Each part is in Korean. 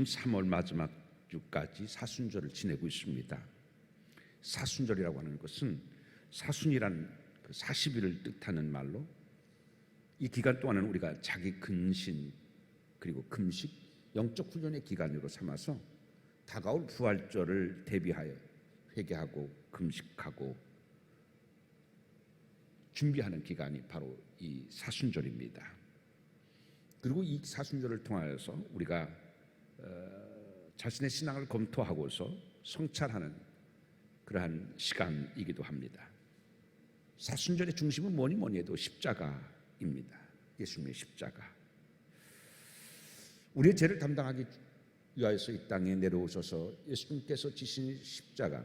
지금 3월 마지막 주까지 사순절을 지내고 있습니다. 사순절이라고 하는 것은 사순이란 40일을 뜻하는 말로 이 기간 동안은 우리가 자기 근신 그리고 금식, 영적 훈련의 기간으로 삼아서 다가올 부활절을 대비하여 회개하고 금식하고 준비하는 기간이 바로 이 사순절입니다. 그리고 이 사순절을 통하여서 우리가 자신의 신앙을 검토하고서 성찰하는 그러한 시간이기도 합니다. 사순절의 중심은 뭐니 해도 십자가입니다. 예수님의 십자가. 우리의 죄를 담당하기 위하여서 이 땅에 내려오셔서 예수님께서 지신 십자가,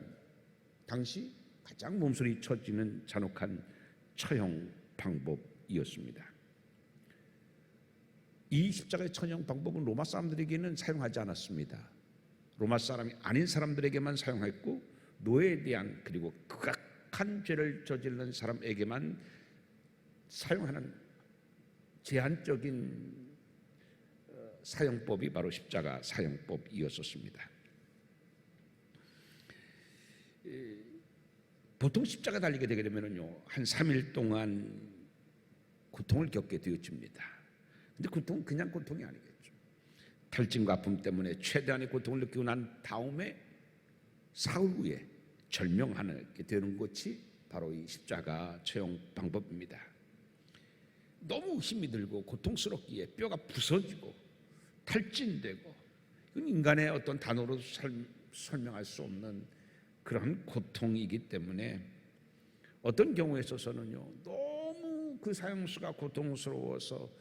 당시 가장 몸소리 쳐지는 잔혹한 처형 방법이었습니다. 이 십자가의 처형 방법은 로마 사람들에게는 사용하지 않았습니다. 로마 사람이 아닌 사람들에게만 사용했고 노예에 대한 그리고 극악한 죄를 저지르는 사람에게만 사용하는 제한적인 사용법이 바로 십자가 사용법이었습니다. 보통 십자가 달리게 되게 되면요, 한 3일 동안 고통을 겪게 되어집니다. 근데 고통은 그냥 고통이 아니겠죠. 탈진과 아픔 때문에 최대한의 고통을 느끼고 난 다음에 사흘 후에 절명하게 되는 것이 바로 이 십자가 처형 방법입니다. 너무 힘이 들고 고통스럽기에 뼈가 부서지고 탈진되고, 이건 인간의 어떤 단어로 설명할 수 없는 그런 고통이기 때문에 어떤 경우에 있어서는요, 너무 그 사형수가 고통스러워서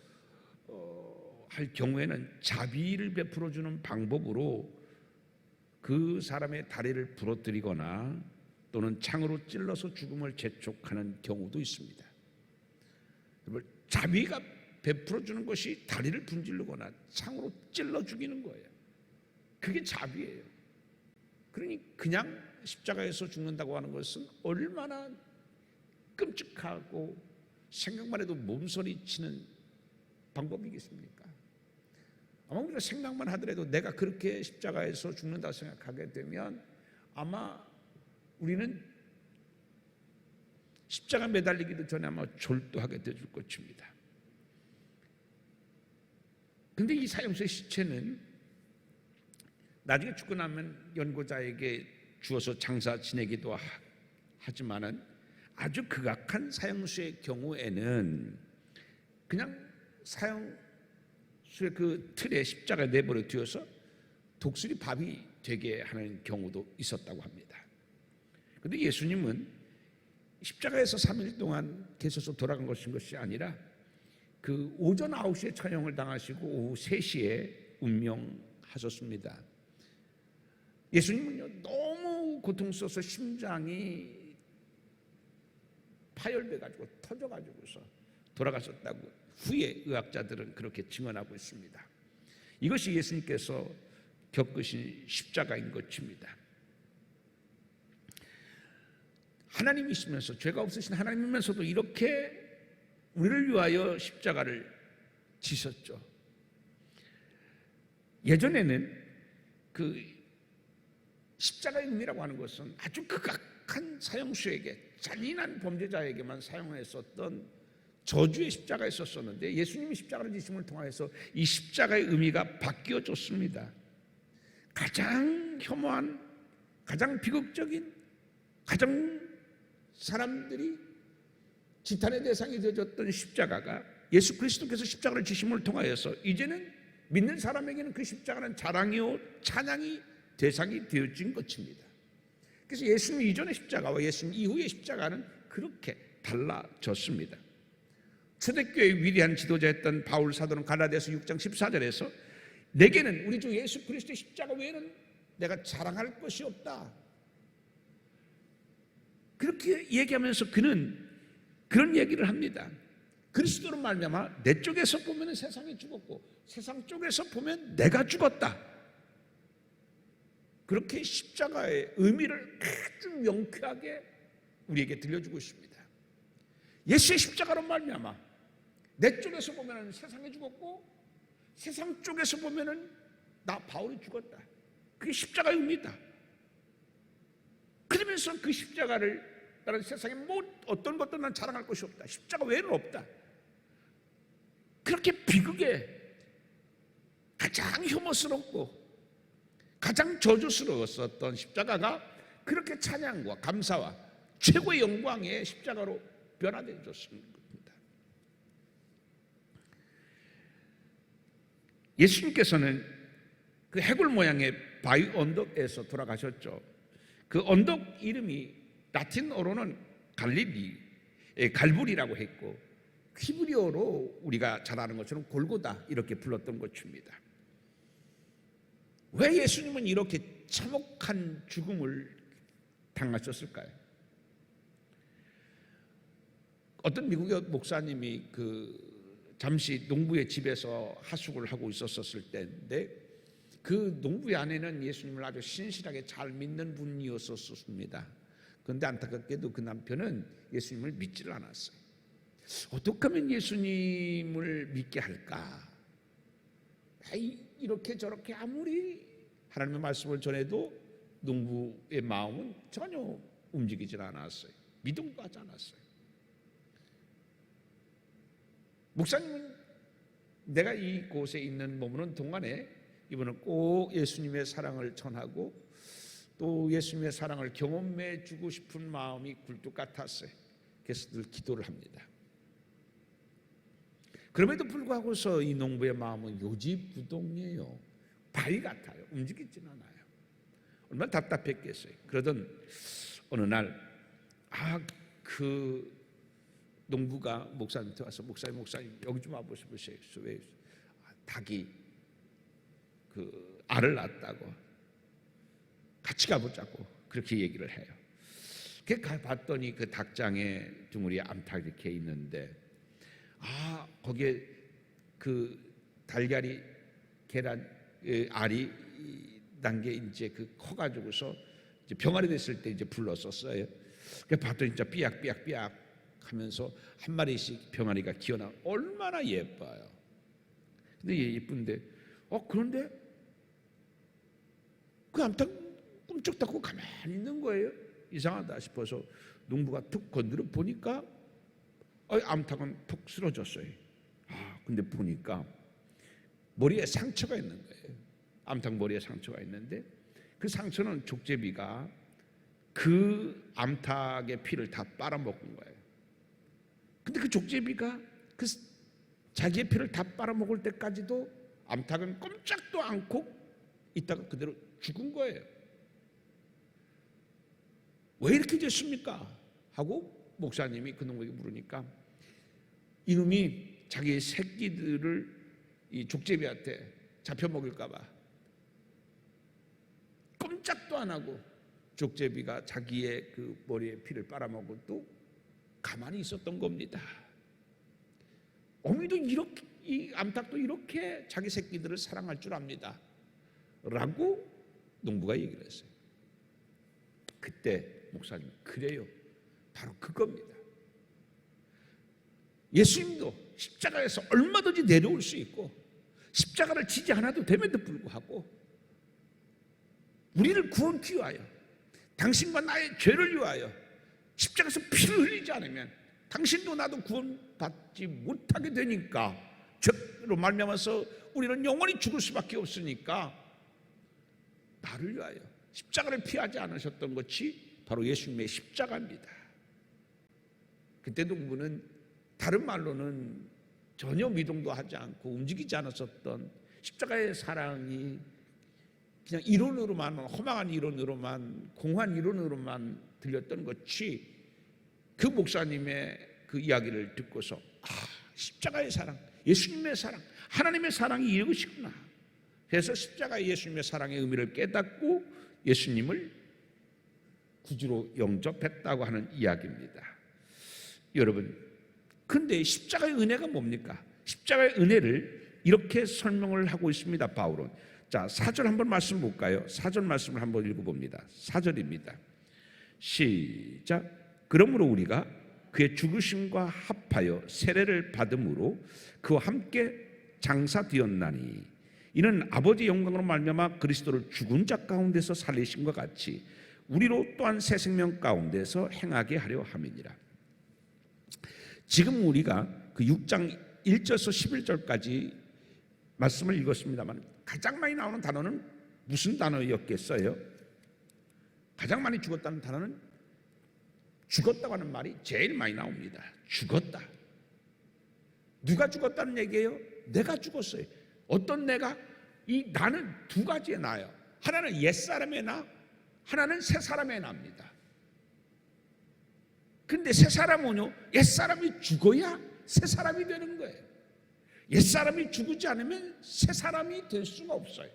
할 경우에는 자비를 베풀어 주는 방법으로 그 사람의 다리를 부러뜨리거나 또는 창으로 찔러서 죽음을 재촉하는 경우도 있습니다. 자비가 베풀어 주는 것이 다리를 분질르거나 창으로 찔러 죽이는 거예요. 그게 자비예요. 그러니 그냥 십자가에서 죽는다고 하는 것은 얼마나 끔찍하고 생각만 해도 몸서리 치는 방법이겠습니까? 아마 우리가 생각만 하더라도 내가 그렇게 십자가에서 죽는다고 생각하게 되면 아마 우리는 십자가 매달리기도 전에 아마 졸도하게 되줄 것입니다. 근데 이 사형수의 시체는 나중에 죽고 나면 연고자에게 주어서 장사 지내기도 하지만은 아주 극악한 사형수의 경우에는 그냥 사형수의 그 틀에 십자가에 내버려 두어서 독수리 밥이 되게 하는 경우도 있었다고 합니다. 그런데 예수님은 십자가에서 3일 동안 계셔서 돌아간 것이 아니라 그 오전 9시에 처형을 당하시고 오후 3시에 운명하셨습니다. 예수님은요, 너무 고통스러워서 심장이 파열돼가지고 터져가지고서 돌아가셨다고 후에 의학자들은 그렇게 증언하고 있습니다. 이것이 예수님께서 겪으신 십자가인 것입니다. 하나님이시면서, 죄가 없으신 하나님이면서도 이렇게 우리를 위하여 십자가를 지셨죠. 예전에는 그 십자가의 의미라고 하는 것은 아주 극악한 사형수에게, 잔인한 범죄자에게만 사용했었던 저주의 십자가가 있었는데 예수님이 십자가를 지심을 통해서 이 십자가의 의미가 바뀌어졌습니다. 가장 혐오한, 가장 비극적인, 가장 사람들이 지탄의 대상이 되어졌던 십자가가 예수 그리스도께서 십자가를 지심을 통하여서 이제는 믿는 사람에게는 그 십자가는 자랑이요 찬양이 대상이 되어진 것입니다. 그래서 예수님 이전의 십자가와 예수님 이후의 십자가는 그렇게 달라졌습니다. 초대교회의 위대한 지도자였던 바울 사도는 갈라디아서 6장 14절에서 내게는 우리 주 예수 그리스도의 십자가 외에는 내가 자랑할 것이 없다, 그렇게 얘기하면서 그는 그런 얘기를 합니다. 그리스도로 말미암아 내 쪽에서 보면 세상이 죽었고 세상 쪽에서 보면 내가 죽었다. 그렇게 십자가의 의미를 아주 명쾌하게 우리에게 들려주고 있습니다. 예수의 십자가로 말미암아 내 쪽에서 보면 세상이 죽었고 세상 쪽에서 보면 나 바울이 죽었다. 그게 십자가의 의미다. 그러면서 그 십자가를 다른 세상에 어떤 것도 난 자랑할 것이 없다. 십자가 외에는 없다. 그렇게 비극에 가장 혐오스럽고 가장 저주스러웠었던 십자가가 그렇게 찬양과 감사와 최고의 영광의 십자가로 변화되어 줬습니다. 예수님께서는 그 해골 모양의 바위 언덕에서 돌아가셨죠. 그 언덕 이름이 라틴어로는 갈불이라고 했고 히브리어로 우리가 잘 아는 것처럼 골고다 이렇게 불렀던 것입니다. 왜 예수님은 이렇게 참혹한 죽음을 당하셨을까요? 어떤 미국의 목사님이 잠시 농부의 집에서 하숙을 하고 있었을 때인데 그 농부의 아내는 예수님을 아주 신실하게 잘 믿는 분이었습니다. 그런데 안타깝게도 그 남편은 예수님을 믿지를 않았어요. 어떻게 하면 예수님을 믿게 할까? 이렇게 저렇게 아무리 하나님의 말씀을 전해도 농부의 마음은 전혀 움직이질 않았어요. 믿음도 하지 않았어요. 목사님은 내가 이곳에 있는 머무는 동안에 이분은 꼭 예수님의 사랑을 전하고 또 예수님의 사랑을 경험해 주고 싶은 마음이 굴뚝 같았어요. 그래서 늘 기도를 합니다. 그럼에도 불구하고서 이 농부의 마음은 요지부동이에요. 바위 같아요. 움직이지는 않아요. 얼마나 답답했겠어요. 그러던 어느 날 그 농부가 목사님한테 와서 목사님 여기 좀 와보세요. 왜 닭이 그 알을 낳았다고 같이 가보자고 그렇게 얘기를 해요. 봤더니 그 닭장에 둥우리 암탉 이렇게 있는데 거기에 그 달걀이 계란 알이 난 게 이제 커가지고서 이제 병아리 됐을 때 이제 불렀었어요. 봤더니 진짜 삐약삐약 하면서 한 마리씩 병아리가 기어나 얼마나 예뻐요. 근데 예쁜데 그런데 그 암탉 꿈쩍 닫고 가만히 있는 거예요. 이상하다 싶어서 농부가 툭 건드려 보니까 암탉은 푹 쓰러졌어요. 근데 보니까 머리에 상처가 있는 거예요. 암탉 머리에 상처가 있는데 그 상처는 족제비가 그 암탉의 피를 다 빨아먹은 거예요. 근데 그 족제비가 그 자기의 피를 다 빨아먹을 때까지도 암탉은 꼼짝도 않고 있다가 그대로 죽은 거예요. 왜 이렇게 됐습니까? 하고 목사님이 그 농부에게 물으니까 이놈이 자기의 새끼들을 이 족제비한테 잡혀 먹일까 봐 꼼짝도 안 하고 족제비가 자기의 그 머리에 피를 빨아먹어도 가만히 있었던 겁니다. 어미도 이렇게, 이 암탉도 이렇게 자기 새끼들을 사랑할 줄 압니다. 라고 농부가 얘기를 했어요. 그때 목사님, 그래요. 바로 그겁니다. 예수님도 십자가에서 얼마든지 내려올 수 있고 십자가를 지지 않아도 됨에도 불구하고 우리를 구원기 위하여 당신과 나의 죄를 위하여 십자가에서 피를 흘리지 않으면 당신도 나도 구원받지 못하게 되니까 죄로 말미암아서 우리는 영원히 죽을 수밖에 없으니까 나를 위하여 십자가를 피하지 않으셨던 것이 바로 예수님의 십자가입니다. 그때 농부는 다른 말로는 전혀 미동도 하지 않고 움직이지 않았었던 십자가의 사랑이 그냥 이론으로만, 허망한 이론으로만, 공한 이론으로만 들렸던 것이 그 목사님의 그 이야기를 듣고서 십자가의 사랑, 예수님의 사랑, 하나님의 사랑이 이것이구나. 그래서 십자가의 예수님의 사랑의 의미를 깨닫고 예수님을 구주로 영접했다고 하는 이야기입니다. 여러분, 근데 십자가의 은혜가 뭡니까? 십자가의 은혜를 이렇게 설명을 하고 있습니다, 바울은. 자, 4절 한번 말씀 볼까요? 4절 말씀을 한번 읽어봅니다. 4절입니다. 시작. 그러므로 우리가 그의 죽으심과 합하여 세례를 받음으로 그와 함께 장사되었나니 이는 아버지의 영광으로 말미암아 그리스도를 죽은 자 가운데서 살리신 것 같이 우리로 또한 새 생명 가운데서 행하게 하려 함이니라. 지금 우리가 그 6장 1절에서 11절까지 말씀을 읽었습니다만 가장 많이 나오는 단어는 무슨 단어였겠어요? 가장 많이 죽었다는 단어는 죽었다고 하는 말이 제일 많이 나옵니다. 죽었다. 누가 죽었다는 얘기예요? 내가 죽었어요. 어떤 내가? 이 나는 두 가지의 나예요. 하나는 옛사람의 나, 하나는 새사람의 나입니다. 근데 새사람은요, 옛사람이 죽어야 새사람이 되는 거예요. 옛사람이 죽지 않으면 새사람이 될 수가 없어요.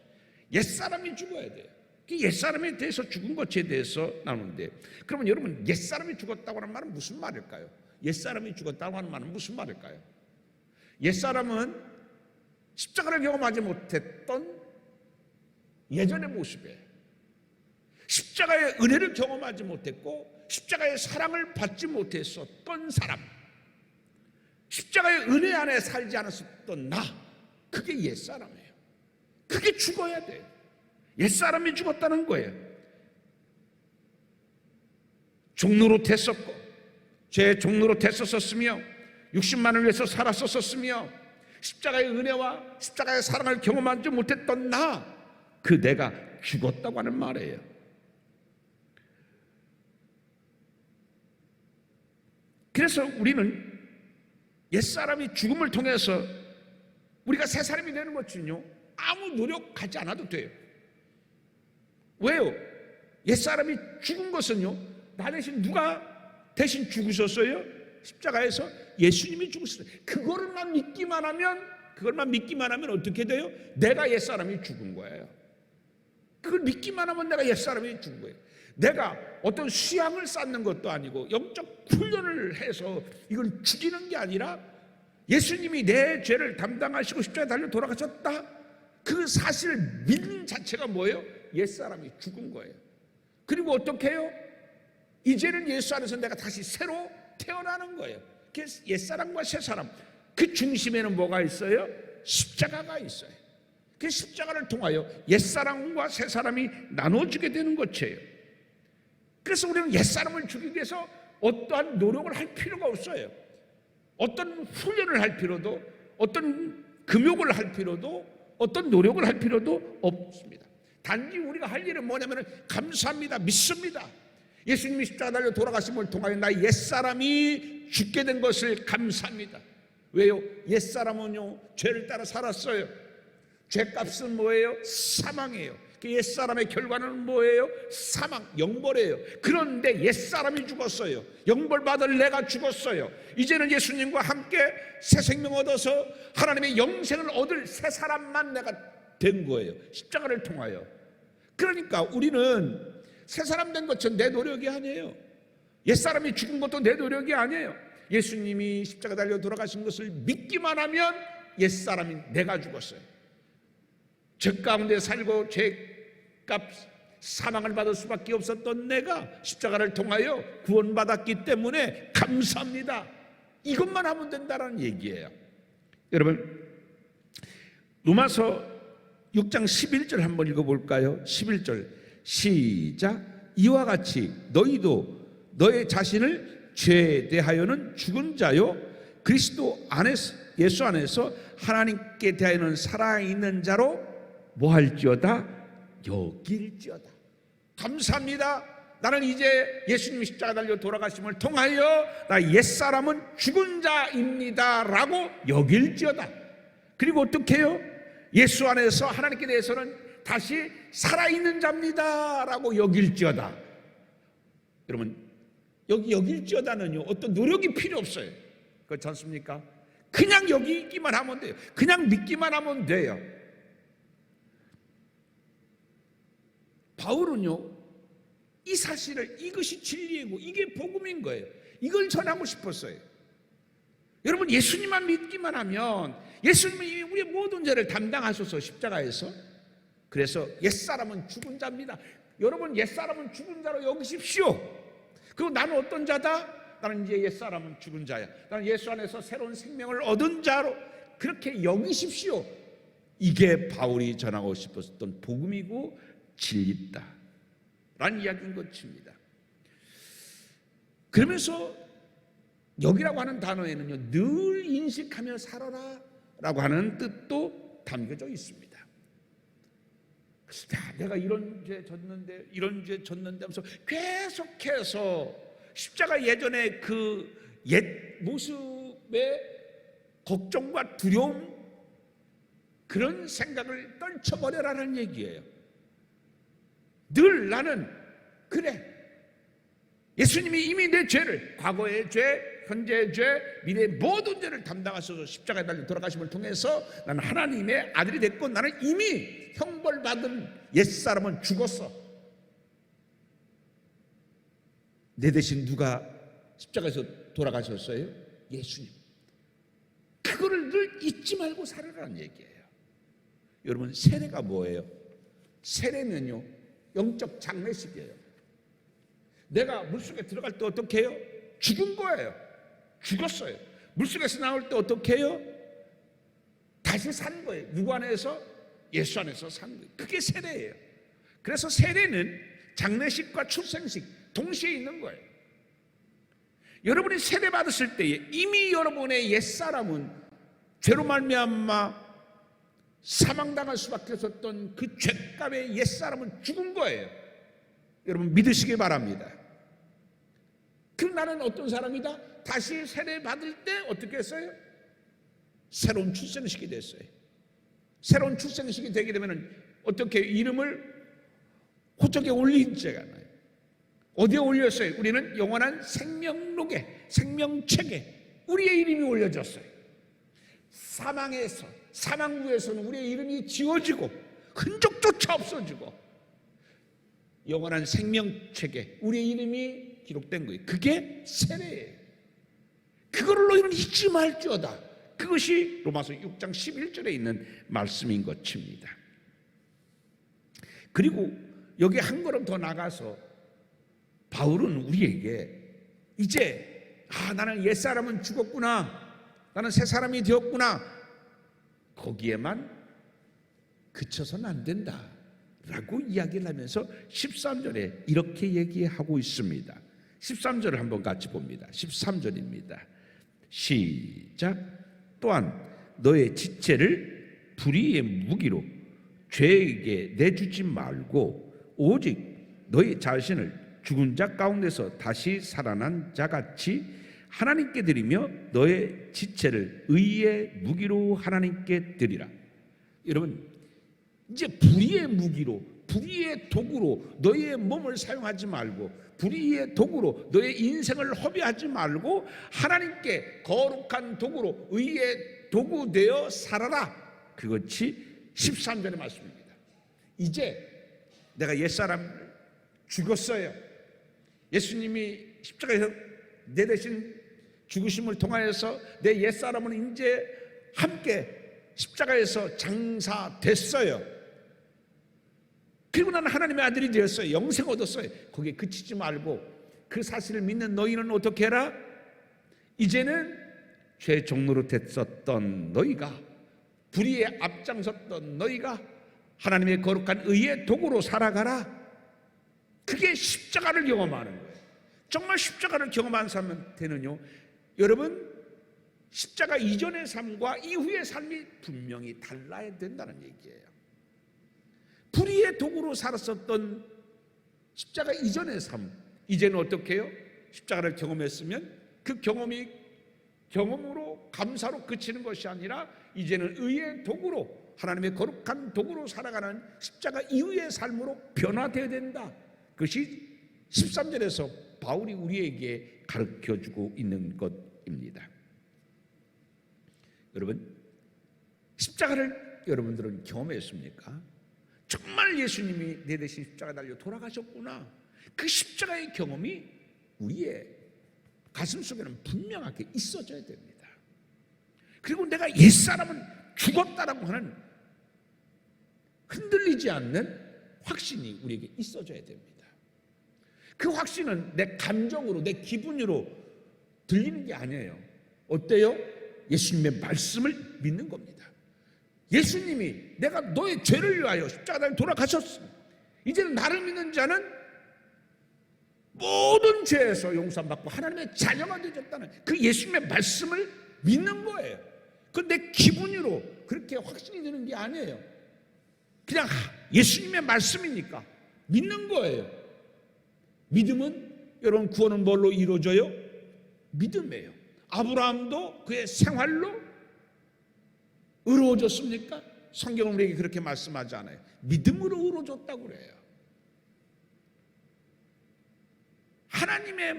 옛사람이 죽어야 돼요. 옛사람에 대해서 죽은 것에 대해서 나누는데, 그러면 여러분 옛사람이 죽었다고 하는 말은 무슨 말일까요? 옛사람이 죽었다고 하는 말은 무슨 말일까요? 옛사람은 십자가를 경험하지 못했던 예전의 모습이에요. 십자가의 은혜를 경험하지 못했고 십자가의 사랑을 받지 못했었던 사람, 십자가의 은혜 안에 살지 않았었던 나, 그게 옛사람이에요. 그게 죽어야 돼요. 옛사람이 죽었다는 거예요. 종로로 됐었고 죄의 종로로 됐었으며 60만을 위해서 살았었으며 십자가의 은혜와 십자가의 사랑을 경험하지 못했던 나, 그 내가 죽었다고 하는 말이에요. 그래서 우리는 옛사람이 죽음을 통해서 우리가 새 사람이 되는 것은요, 아무 노력하지 않아도 돼요. 왜요? 옛사람이 죽은 것은요, 나 대신 누가 대신 죽으셨어요? 십자가에서 예수님이 죽으셨어요. 그걸만 믿기만 하면 어떻게 돼요? 내가 옛사람이 죽은 거예요. 그걸 믿기만 하면 내가 옛사람이 죽은 거예요. 내가 어떤 수양을 쌓는 것도 아니고 영적 훈련을 해서 이걸 죽이는 게 아니라 예수님이 내 죄를 담당하시고 십자가에 달려 돌아가셨다, 그 사실을 믿는 자체가 뭐예요? 옛사람이 죽은 거예요. 그리고 어떻게 해요? 이제는 예수 안에서 내가 다시 새로 태어나는 거예요. 옛사람과 새사람, 그 중심에는 뭐가 있어요? 십자가가 있어요. 그 십자가를 통하여 옛사람과 새사람이 나눠지게 되는 것이에요. 그래서 우리는 옛사람을 죽이기 위해서 어떠한 노력을 할 필요가 없어요. 어떤 훈련을 할 필요도, 어떤 금욕을 할 필요도, 어떤 노력을 할 필요도 없습니다. 단지 우리가 할 일은 뭐냐면 감사합니다, 믿습니다. 예수님이 십자가 달려 돌아가심을 통하여 나의 옛사람이 죽게 된 것을 감사합니다. 왜요? 옛사람은요, 죄를 따라 살았어요. 죄값은 뭐예요? 사망이에요. 그 옛사람의 결과는 뭐예요? 사망, 영벌이에요. 그런데 옛사람이 죽었어요. 영벌받을 내가 죽었어요. 이제는 예수님과 함께 새 생명 얻어서 하나님의 영생을 얻을 새 사람만 내가 된 거예요. 십자가를 통하여. 그러니까 우리는 새 사람 된 것은 내 노력이 아니에요. 옛사람이 죽은 것도 내 노력이 아니에요. 예수님이 십자가 달려 돌아가신 것을 믿기만 하면 옛사람이 내가 죽었어요. 죄 가운데 살고 죄값 사망을 받을 수밖에 없었던 내가 십자가를 통하여 구원받았기 때문에 감사합니다. 이것만 하면 된다는 얘기예요. 여러분, 로마서 6장 11절 한번 읽어볼까요? 11절 시작. 이와 같이 너희도 너의 자신을 죄에 대하여는 죽은 자요 그리스도 안에서, 예수 안에서 하나님께 대하여는 살아있는 자로 뭐할지어다? 여길지어다. 감사합니다. 나는 이제 예수님 십자가 달려 돌아가심을 통하여 나 옛사람은 죽은 자입니다 라고 여길지어다. 그리고 어떻게 해요? 예수 안에서 하나님께 대해서는 다시 살아있는 자입니다 라고 여길지어다. 여러분, 여기 여길지어다는요, 어떤 노력이 필요 없어요. 그렇지 않습니까? 그냥 여기기만 하면 돼요. 그냥 믿기만 하면 돼요. 바울은요, 이 사실을, 이것이 진리이고 이게 복음인 거예요. 이걸 전하고 싶었어요. 여러분, 예수님만 믿기만 하면 예수님이 우리의 모든 죄를 담당하셔서 십자가에서, 그래서 옛사람은 죽은 자입니다. 여러분, 옛사람은 죽은 자로 여기십시오. 그리고 나는 어떤 자다? 나는 이제 옛사람은 죽은 자야. 나는 예수 안에서 새로운 생명을 얻은 자로 그렇게 여기십시오. 이게 바울이 전하고 싶었던 복음이고 진리다 라는 이야기인 것입니다. 그러면서 여기라고 하는 단어에는요, 늘 인식하며 살아라 라고 하는 뜻도 담겨져 있습니다. 야, 내가 이런 죄 졌는데 이런 죄 졌는데 하면서 계속해서 십자가 예전에 그 옛 모습의 걱정과 두려움, 그런 생각을 떨쳐버려라는 얘기예요. 늘 나는 그래, 예수님이 이미 내 죄를, 과거의 죄, 현재의 죄, 미래의 모든 죄를 담당하셔서 십자가에 달려 돌아가심을 통해서 나는 하나님의 아들이 됐고, 나는 이미 형벌받은 옛사람은 죽었어. 내 대신 누가 십자가에서 돌아가셨어요? 예수님. 그거를 늘 잊지 말고 살아라는 얘기예요. 여러분, 세례가 뭐예요? 세례는요, 영적 장례식이에요. 내가 물속에 들어갈 때 어떻게 해요? 죽은 거예요. 죽었어요. 물속에서 나올 때 어떻게 해요? 다시 산 거예요. 누구 안에서? 예수 안에서 산 거예요. 그게 세례예요. 그래서 세례는 장례식과 출생식 동시에 있는 거예요. 여러분이 세례 받으실 때에 이미 여러분의 옛사람은 죄로 말미암아 사망당할 수밖에 없었던 그 죄값의 옛사람은 죽은 거예요. 여러분 믿으시기 바랍니다. 그럼 나는 어떤 사람이다? 다시 세례 받을 때 어떻게 했어요? 새로운 출생식이 됐어요. 새로운 출생식이 되게 되면 어떻게 이름을 호적에 올리잖아요. 어디에 올렸어요? 우리는 영원한 생명록에, 생명책에 우리의 이름이 올려졌어요. 사망에서, 사망부에서는 우리의 이름이 지워지고 흔적조차 없어지고 영원한 생명책에 우리의 이름이 기록된 거예요. 그게 세례예요. 그거를 너희는 잊지 말지어다. 그것이 로마서 6장 11절에 있는 말씀인 것입니다. 그리고 여기 한 걸음 더 나가서 바울은 우리에게 이제 나는 옛사람은 죽었구나, 나는 새 사람이 되었구나, 거기에만 그쳐서는 안 된다 라고 이야기를 하면서 13절에 이렇게 얘기하고 있습니다. 13절을 한번 같이 봅니다. 13절입니다. 시작. 또한 너의 지체를 불의의 무기로 죄에게 내주지 말고 오직 너희 자신을 죽은 자 가운데서 다시 살아난 자같이 하나님께 드리며 너의 지체를 의의 무기로 하나님께 드리라. 여러분, 이제 불의의 무기로, 불의의 도구로 너희의 몸을 사용하지 말고, 불의의 도구로 너의 인생을 허비하지 말고 하나님께 거룩한 도구로, 의의 도구 되어 살아라. 그것이 13절의 말씀입니다. 이제 내가 옛사람 죽었어요. 예수님이 십자가에서 내 대신 죽으심을 통하여서 내 옛사람은 이제 함께 십자가에서 장사됐어요. 그리고 나는 하나님의 아들이 되었어요. 영생 얻었어요. 거기에 그치지 말고 그 사실을 믿는 너희는 어떻게 해라? 이제는 죄 종로로 됐었던 너희가, 불의에 앞장섰던 너희가 하나님의 거룩한 의의 도구로 살아가라. 그게 십자가를 경험하는 거예요. 정말 십자가를 경험한 사람한테는요, 여러분, 십자가 이전의 삶과 이후의 삶이 분명히 달라야 된다는 얘기예요. 불의의 도구로 살았었던 십자가 이전의 삶, 이제는 어떻게 해요? 십자가를 경험했으면 그 경험이 경험으로, 감사로 그치는 것이 아니라 이제는 의의 도구로, 하나님의 거룩한 도구로 살아가는 십자가 이후의 삶으로 변화되어야 된다. 그것이 13절에서 바울이 우리에게 가르쳐주고 있는 것입니다. 여러분, 십자가를 여러분들은 경험했습니까? 정말 예수님이 내 대신 십자가 달려 돌아가셨구나. 그 십자가의 경험이 우리의 가슴 속에는 분명하게 있어져야 됩니다. 그리고 내가 옛사람은 죽었다라고 하는 흔들리지 않는 확신이 우리에게 있어져야 됩니다. 그 확신은 내 감정으로, 내 기분으로 들리는 게 아니에요. 어때요? 예수님의 말씀을 믿는 겁니다. 예수님이 내가 너의 죄를 위하여 십자가에 돌아가셨어. 이제는 나를 믿는 자는 모든 죄에서 용서받고 하나님의 자녀가 되었다는 그 예수님의 말씀을 믿는 거예요. 그건 내 기분으로 그렇게 확신이 드는 게 아니에요. 그냥 예수님의 말씀이니까 믿는 거예요. 믿음은, 여러분, 구원은 뭘로 이루어져요? 믿음이에요. 아브라함도 그의 생활로 의로워졌습니까? 성경은 우리에게 그렇게 말씀하지 않아요. 믿음으로 의로워졌다고 그래요. 하나님의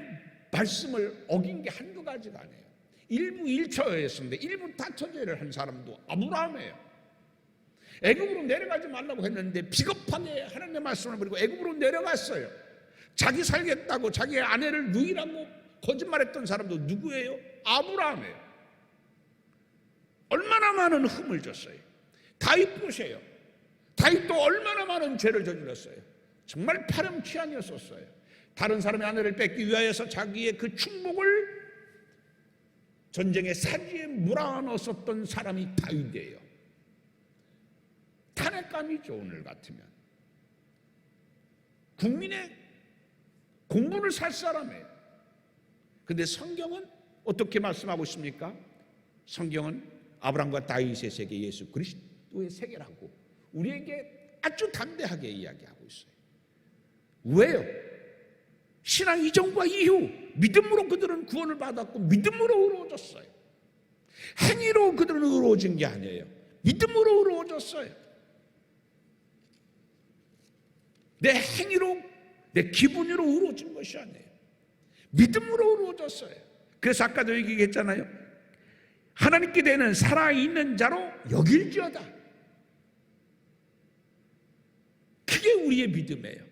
말씀을 어긴 게 한두 가지가 아니에요. 일부 일처였는데 일부 다처제를 한 사람도 아브라함이에요. 애굽으로 내려가지 말라고 했는데 비겁하게 하나님의 말씀을 버리고 애굽으로 내려갔어요. 자기 살겠다고 자기의 아내를 누이라고 거짓말했던 사람도 누구예요? 아브라함이에요. 얼마나 많은 흠을 줬어요. 다윗 보세요. 다윗도 얼마나 많은 죄를 저질렀어요. 정말 파렴치한이었었어요. 다른 사람의 아내를 뺏기 위하여서 자기의 그 충복을 전쟁의 사지에 몰아넣었던 사람이 다윗이에요. 탄핵감이죠. 오늘 같으면 국민의 공분을 살 사람이에요. 그런데 성경은 어떻게 말씀하고 있습니까? 성경은 아브라함과 다윗의 세계, 예수 그리스도의 세계라고 우리에게 아주 담대하게 이야기하고 있어요. 왜요? 신앙 이전과 이후 믿음으로 그들은 구원을 받았고 믿음으로 의로워졌어요. 행위로 그들은 의로워진 게 아니에요. 믿음으로 의로워졌어요. 내 행위로, 내 기분으로 의로워진 것이 아니에요. 믿음으로 의로워졌어요. 그래서 아까도 얘기했잖아요. 하나님께 대는 살아있는 자로 여길지어다. 그게 우리의 믿음이에요.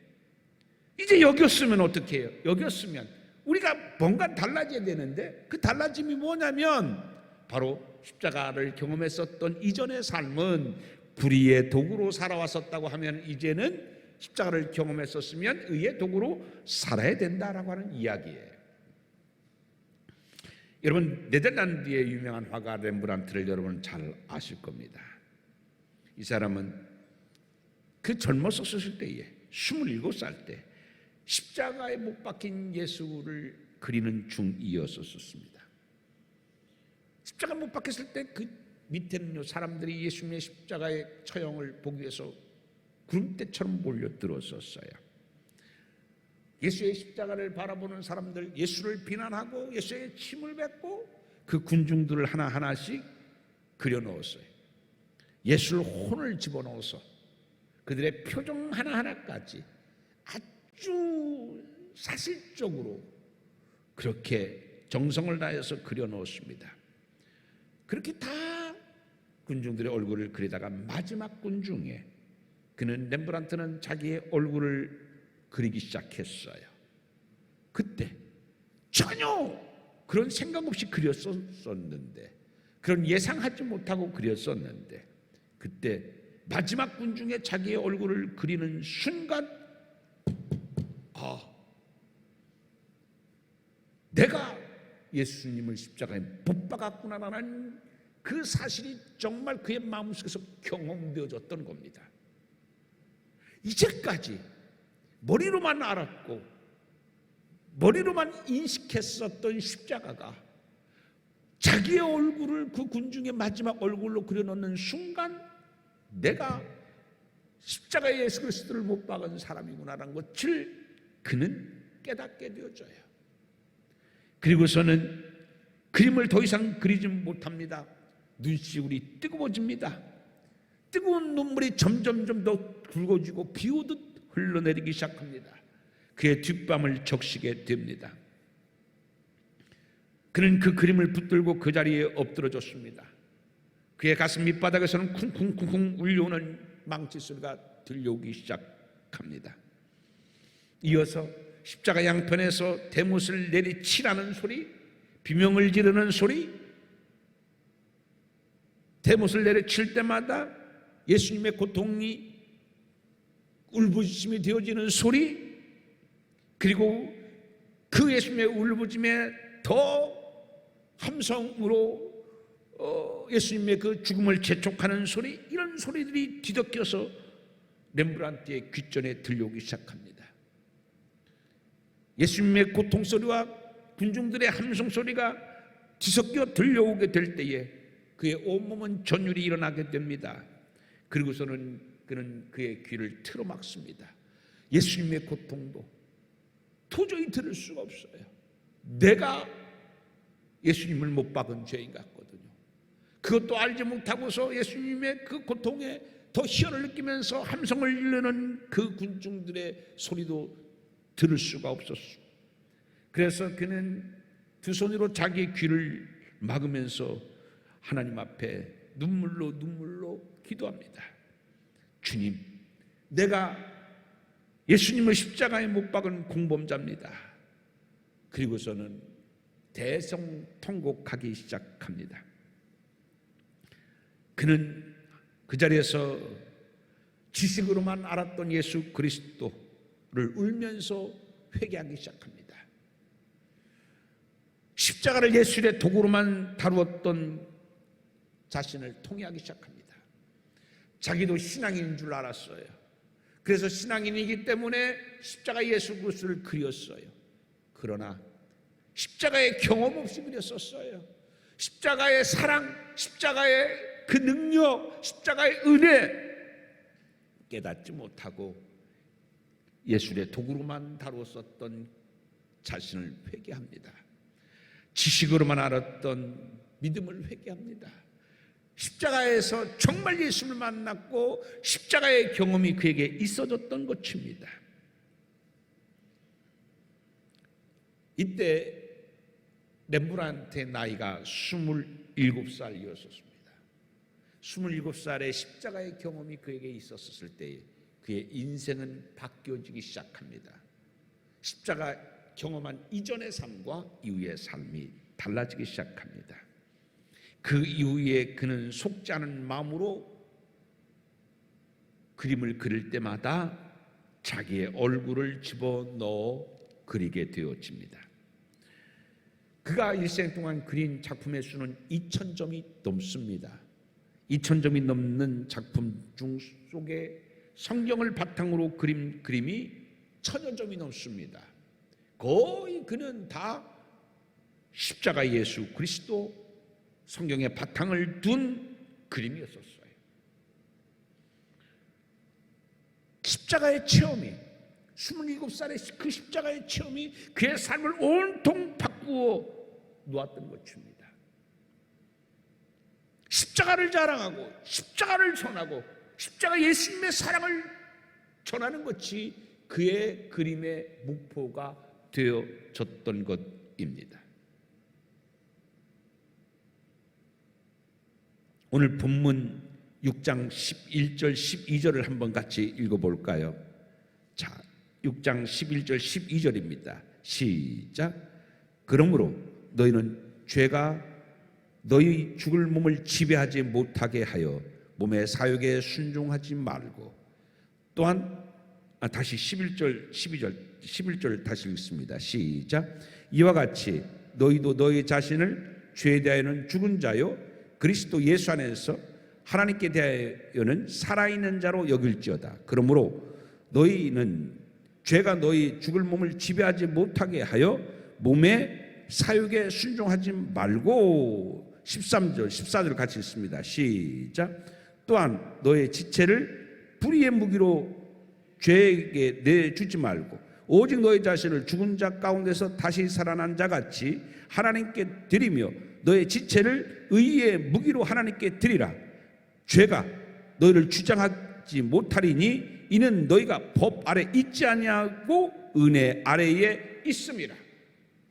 이제 여겼으면 어떻게 해요? 여겼으면 우리가 뭔가 달라져야 되는데 그 달라짐이 뭐냐면 바로 십자가를 경험했었던 이전의 삶은 불의의 도구로 살아왔었다고 하면 이제는 십자가를 경험했었으면 의의 도구로 살아야 된다라고 하는 이야기예요. 여러분, 네덜란드의 유명한 화가 렘브란트를 여러분 잘 아실 겁니다. 이 사람은 그 젊었었을 때에 27살 때 십자가에 못 박힌 예수를 그리는 중이었었습니다. 십자가에 못 박혔을 때 그 밑에는요, 사람들이 예수님의 십자가의 처형을 보기 위해서 구름대처럼 몰려들었었어요. 예수의 십자가를 바라보는 사람들, 예수를 비난하고 예수의 침을 뱉고 그 군중들을 하나하나씩 그려넣었어요. 예수를 혼을 집어넣어서 그들의 표정 하나하나까지 아주 사실적으로 그렇게 정성을 다해서 그려넣었습니다. 그렇게 다 군중들의 얼굴을 그리다가 마지막 군중에 그는 렘브란트는 자기의 얼굴을 그리기 시작했어요. 그때 전혀 그런 생각 없이 그렸었는데, 그런 예상하지 못하고 그렸었는데, 그때 마지막 군중에 자기의 얼굴을 그리는 순간 내가 예수님을 십자가에 못 박았구나라는 그 사실이 정말 그의 마음속에서 경험되어졌던 겁니다. 이제까지 머리로만 알았고 머리로만 인식했었던 십자가가 자기의 얼굴을 그 군중의 마지막 얼굴로 그려놓는 순간 내가 십자가에 예수 그리스도를 못 박은 사람이구나라는 것을 그는 깨닫게 되어져요. 그리고서는 그림을 더 이상 그리지 못합니다. 눈시울이 뜨거워집니다. 뜨거운 눈물이 점점점 더 굵어지고 비 오듯 흘러내리기 시작합니다. 그의 뒷밤을 적시게 됩니다. 그는 그 그림을 붙들고 그 자리에 엎드러졌습니다. 그의 가슴 밑바닥에서는 쿵쿵쿵쿵 울려오는 망치 소리가 들려오기 시작합니다. 이어서 십자가 양편에서 대못을 내리치라는 소리, 비명을 지르는 소리, 대못을 내리칠 때마다 예수님의 고통이 울부짖음이 되어지는 소리, 그리고 그 예수님의 울부짖음에 더 함성으로 예수님의 그 죽음을 재촉하는 소리, 이런 소리들이 뒤섞여서 렘브란트의 귓전에 들려오기 시작합니다. 예수님의 고통 소리와 군중들의 함성 소리가 뒤섞여 들려오게 될 때에 그의 온몸은 전율이 일어나게 됩니다. 그리고서는 그는 그의 귀를 틀어막습니다. 예수님의 고통도 도저히 들을 수가 없어요. 내가 예수님을 못 박은 죄인 같거든요. 그것도 알지 못하고서 예수님의 그 고통에 더 희열을 느끼면서 함성을 지르는 그 군중들의 소리도 들을 수가 없었어. 그래서 그는 두 손으로 자기 귀를 막으면서 하나님 앞에 눈물로 기도합니다. 주님, 내가 예수님을 십자가에 못 박은 공범자입니다. 그리고서는 대성통곡하기 시작합니다. 그는 그 자리에서 지식으로만 알았던 예수 그리스도를 울면서 회개하기 시작합니다. 십자가를 예술의 도구로만 다루었던 자신을 통회하기 시작합니다. 자기도 신앙인인 줄 알았어요. 그래서 신앙인이기 때문에 십자가 예수 그리스도를 그렸어요. 그러나 십자가의 경험 없이 그렸었어요. 십자가의 사랑, 십자가의 그 능력, 십자가의 은혜 깨닫지 못하고 예술의 도구로만 다루었었던 자신을 회개합니다. 지식으로만 알았던 믿음을 회개합니다. 십자가에서 정말 예수를 만났고 십자가의 경험이 그에게 있어졌던 것입니다. 이때 렘브란트의 나이가 27살이었습니다. 27살에 십자가의 경험이 그에게 있었을 때에 그의 인생은 바뀌어지기 시작합니다. 십자가 경험한 이전의 삶과 이후의 삶이 달라지기 시작합니다. 그 이후에 그는 속지 않은 마음으로 그림을 그릴 때마다 자기의 얼굴을 집어넣어 그리게 되어집니다. 그가 일생 동안 그린 작품의 수는 2000점이 넘습니다. 2000점이 넘는 작품 중 속에 성경을 바탕으로 그린 그림이 1000여 점이 넘습니다. 거의 그는 다 십자가 예수 그리스도 성경의 바탕을 둔 그림이었었어요. 십자가의 체험이 27살의 그 십자가의 체험이 그의 삶을 온통 바꾸어 놓았던 것입니다. 십자가를 자랑하고 십자가를 전하고 십자가 예수님의 사랑을 전하는 것이 그의 그림의 목표가 되어졌던 것입니다. 오늘 본문 6장 11절 12절을 한번 같이 읽어볼까요? 자, 6장 11절 12절입니다. 시작. 그러므로 너희는 죄가 너희 죽을 몸을 지배하지 못하게 하여 몸의 사욕에 순종하지 말고 또한 다시 11절 다시 읽습니다. 시작. 이와 같이 너희도 너희 자신을 죄에 대하여는 죽은 자요 그리스도 예수 안에서 하나님께 대하여는 살아있는 자로 여길지어다. 그러므로 너희는 죄가 너희 죽을 몸을 지배하지 못하게 하여 몸의 사욕에 순종하지 말고 13절 14절 같이 읽습니다. 시작. 또한 너의 지체를 불의의 무기로 죄에게 내주지 말고 오직 너희 자신을 죽은 자 가운데서 다시 살아난 자같이 하나님께 드리며 너의 지체를 의의 무기로 하나님께 드리라. 죄가 너희를 주장하지 못하리니 이는 너희가 법 아래 있지 아니하고 은혜 아래에 있음이라.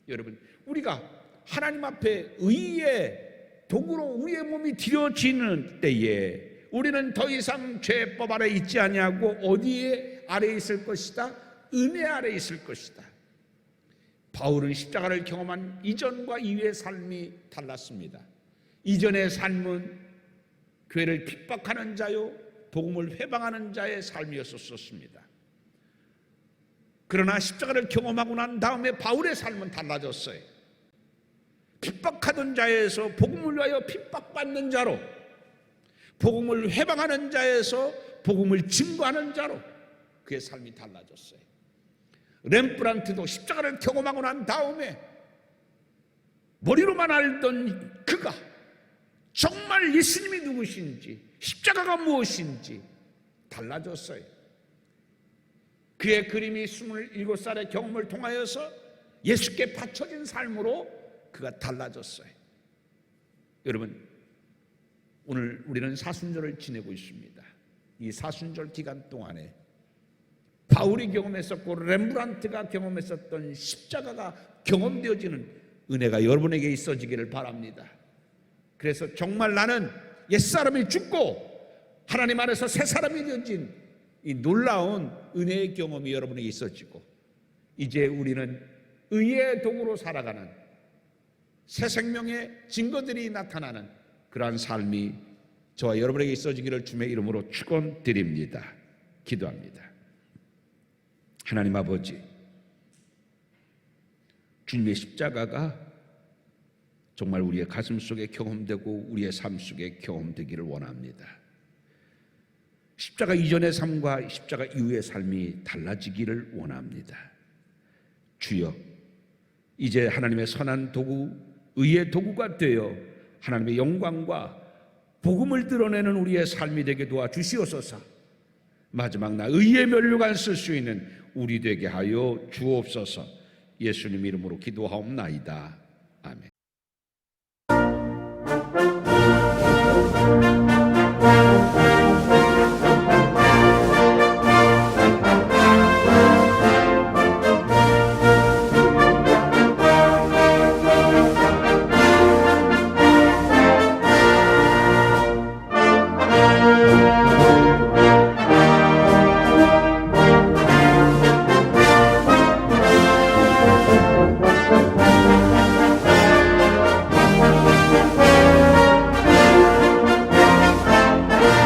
여러분, 우리가 하나님 앞에 의의 도구로 우리의 몸이 드려지는 때에 우리는 더 이상 죄법 아래 있지 아니하고 어디에 아래 있을 것이다? 은혜 아래 있을 것이다. 바울은 십자가를 경험한 이전과 이후의 삶이 달랐습니다. 이전의 삶은 교회를 핍박하는 자요 복음을 회방하는 자의 삶이었었습니다. 그러나 십자가를 경험하고 난 다음에 바울의 삶은 달라졌어요. 핍박하던 자에서 복음을 위하여 핍박받는 자로, 복음을 회방하는 자에서 복음을 증거하는 자로 그의 삶이 달라졌어요. 렘브란트도 십자가를 경험하고 난 다음에 머리로만 알던 그가 정말 예수님이 누구신지, 십자가가 무엇인지 달라졌어요. 그의 그림이 27살의 경험을 통하여서 예수께 바쳐진 삶으로 그가 달라졌어요. 여러분, 오늘 우리는 사순절을 지내고 있습니다. 이 사순절 기간 동안에 바울이 경험했었고 렘브란트가 경험했었던 십자가가 경험되어지는 은혜가 여러분에게 있어지기를 바랍니다. 그래서 정말 나는 옛사람이 죽고 하나님 안에서 새 사람이 되어진 이 놀라운 은혜의 경험이 여러분에게 있어지고, 이제 우리는 의의 도구로 살아가는 새 생명의 증거들이 나타나는 그러한 삶이 저와 여러분에게 있어지기를 주님의 이름으로 축원드립니다. 기도합니다. 하나님 아버지, 주님의 십자가가 정말 우리의 가슴 속에 경험되고 우리의 삶 속에 경험되기를 원합니다. 십자가 이전의 삶과 십자가 이후의 삶이 달라지기를 원합니다. 주여, 이제 하나님의 선한 도구, 의의 도구가 되어 하나님의 영광과 복음을 드러내는 우리의 삶이 되게 도와주시옵소서. 마지막 날 의의 면류관 쓸 수 있는 우리 되게 하여 주옵소서. 예수님 이름으로 기도하옵나이다. 아멘.